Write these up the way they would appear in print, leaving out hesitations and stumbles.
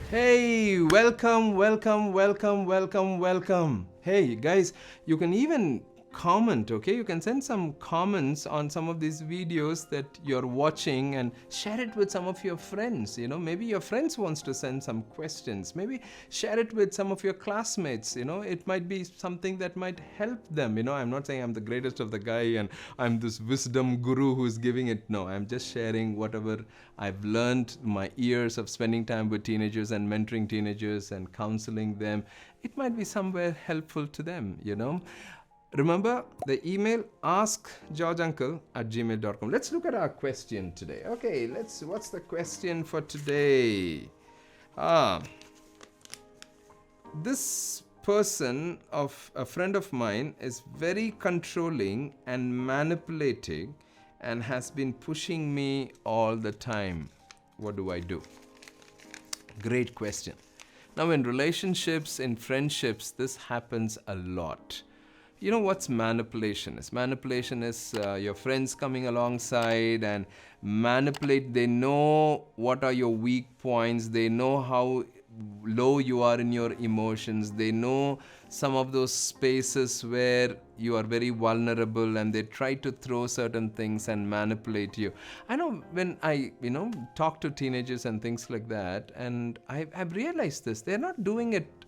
Hey, welcome. Hey, guys, you can even comment, okay? You can send some comments on some of these videos that you're watching and share it with some of your friends. Maybe your friends wants to send some questions. Maybe share it with some of your classmates. It might be something that might help them. I'm not saying I'm the greatest of the guy and I'm this wisdom guru who's giving it. No, I'm just sharing whatever I've learned my years of spending time with teenagers and mentoring teenagers and counseling them. It might be somewhere helpful to them. Remember the email askgeorgeuncle@gmail.com. Let's look at our question today. Okay, what's the question for today? This person, of a friend of mine, is very controlling and manipulating and has been pushing me all the time. What do I do? Great question. Now, in relationships, in friendships, this happens a lot. You know what's manipulation is? Manipulation is your friends coming alongside and manipulate. They know what are your weak points. They know how low you are in your emotions. They know some of those spaces where you are very vulnerable, and they try to throw certain things and manipulate you. I know when I talk to teenagers and things like that, and I've realized this. They're not doing it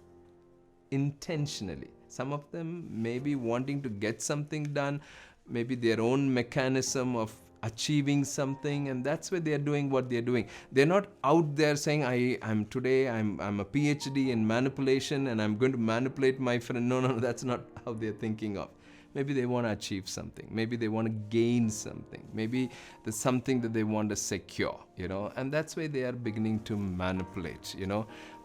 intentionally. Some of them may be wanting to get something done, maybe their own mechanism of achieving something, and that's why they're doing what they're doing. They're not out there saying, I'm a PhD in manipulation and I'm going to manipulate my friend. No, that's not how they're thinking of. Maybe they want to achieve something. Maybe they want to gain something. Maybe there's something that they want to secure, and that's why they are beginning to manipulate,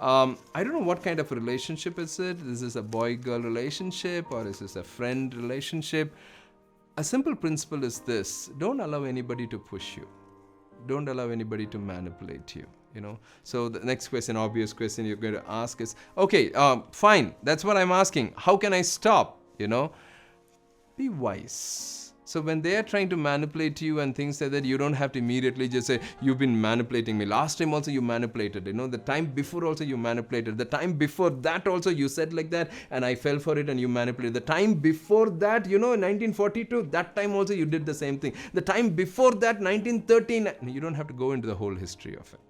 I don't know what kind of relationship is it. Is this a boy-girl relationship or is this a friend relationship? A simple principle is this: don't allow anybody to push you. Don't allow anybody to manipulate you. So the next question, obvious question you're going to ask is, okay, fine, that's what I'm asking. How can I stop? Be wise. So when they are trying to manipulate you and things like that, you don't have to immediately just say, you've been manipulating me. Last time also you manipulated. The time before also you manipulated. The time before that also you said like that and I fell for it and you manipulated. The time before that, in 1942, that time also you did the same thing. The time before that, 1913, you don't have to go into the whole history of it.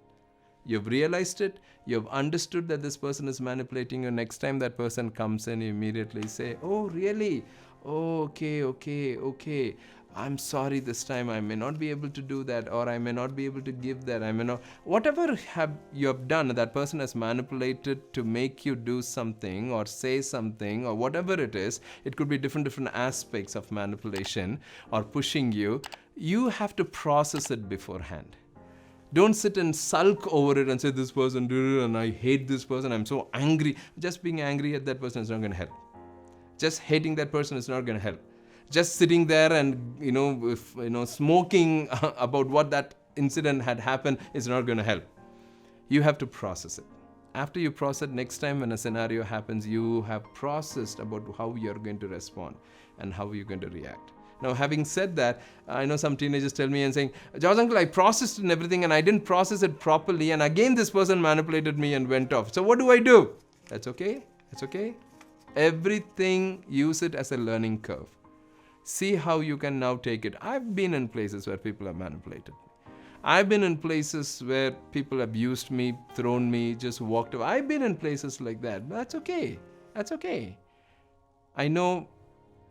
You've realized it. You've understood that this person is manipulating you. Next time that person comes in, you immediately say, oh, really? Oh, okay. I'm sorry this time. I may not be able to do that, or I may not be able to give that. I may not. Whatever you have done, that person has manipulated to make you do something or say something or whatever it is. It could be different aspects of manipulation or pushing you. You have to process it beforehand. Don't sit and sulk over it and say, this person did it and I hate this person. I'm so angry. Just being angry at that person is not going to help. Just hating that person is not going to help. Just sitting there and smoking about what that incident had happened is not going to help. You have to process it. After you process, next time when a scenario happens, you have processed about how you're going to respond and how you're going to react. Now, having said that, I know some teenagers tell me and saying, George Uncle, I processed and everything and I didn't process it properly, and again this person manipulated me and went off. So what do I do? That's okay. Everything, use it as a learning curve. See how you can now take it. I've been in places where people have manipulated me. I've been in places where people abused me, thrown me, just walked away. I've been in places like that. But that's okay. I know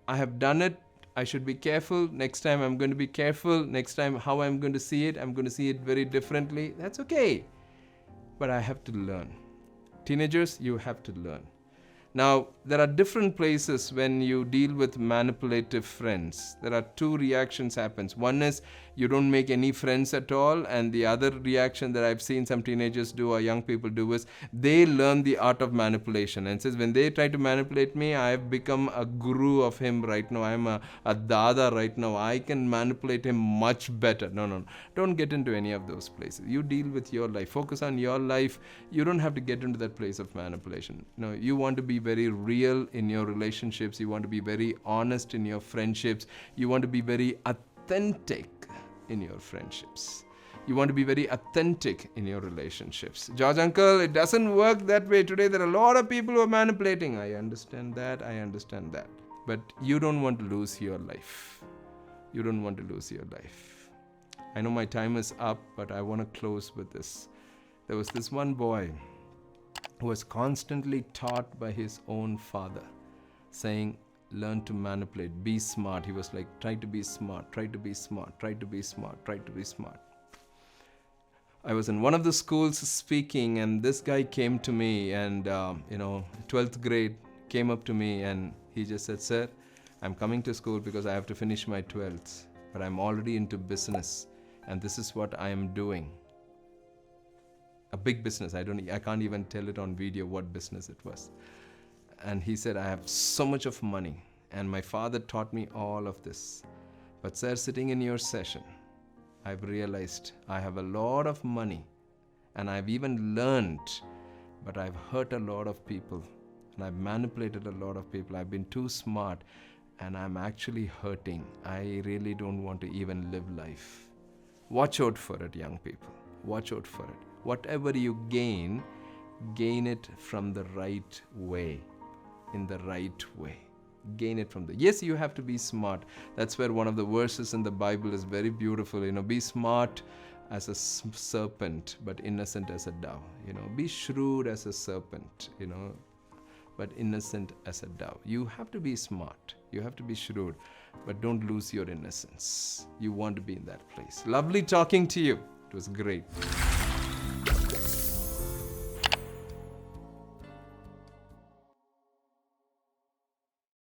I have done it. I should be careful. Next time I'm going to be careful. Next time how I'm going to see it, I'm going to see it very differently. That's okay. But I have to learn. Teenagers, you have to learn. Now, there are different places when you deal with manipulative friends. There are two reactions happens. One is you don't make any friends at all, and the other reaction that I've seen some teenagers do or young people do is they learn the art of manipulation, and says when they try to manipulate me, I've become a guru of him right now. I'm a dada right now. I can manipulate him much better. No. Don't get into any of those places. You deal with your life. Focus on your life. You don't have to get into that place of manipulation. No, you want to be very real in your relationships. You want to be very honest in your friendships. You want to be very authentic in your friendships. You want to be very authentic in your relationships. George Uncle, it doesn't work that way today. There are a lot of people who are manipulating. I understand that. But you don't want to lose your life. You don't want to lose your life. I know my time is up, but I want to close with this. There was this one boy who was constantly taught by his own father, saying, learn to manipulate, be smart. He was like, try to be smart, try to be smart, try to be smart, try to be smart. I was in one of the schools speaking, and this guy came to me, and 12th grade, came up to me, and he just said, sir, I'm coming to school because I have to finish my 12th, but I'm already into business, and this is what I am doing. A big business. I can't even tell it on video what business it was. And he said, I have so much of money, and my father taught me all of this. But sir, sitting in your session, I've realized I have a lot of money, and I've even learned, but I've hurt a lot of people, and I've manipulated a lot of people. I've been too smart, and I'm actually hurting. I really don't want to even live life. Watch out for it, young people. Watch out for it. Whatever you gain it from the right way, in the right way. Gain it from yes, you have to be smart. That's where one of the verses in the Bible is very beautiful. Be smart as a serpent, but innocent as a dove. Be shrewd as a serpent, but innocent as a dove. You have to be smart. You have to be shrewd, but don't lose your innocence. You want to be in that place. Lovely talking to you. It was great.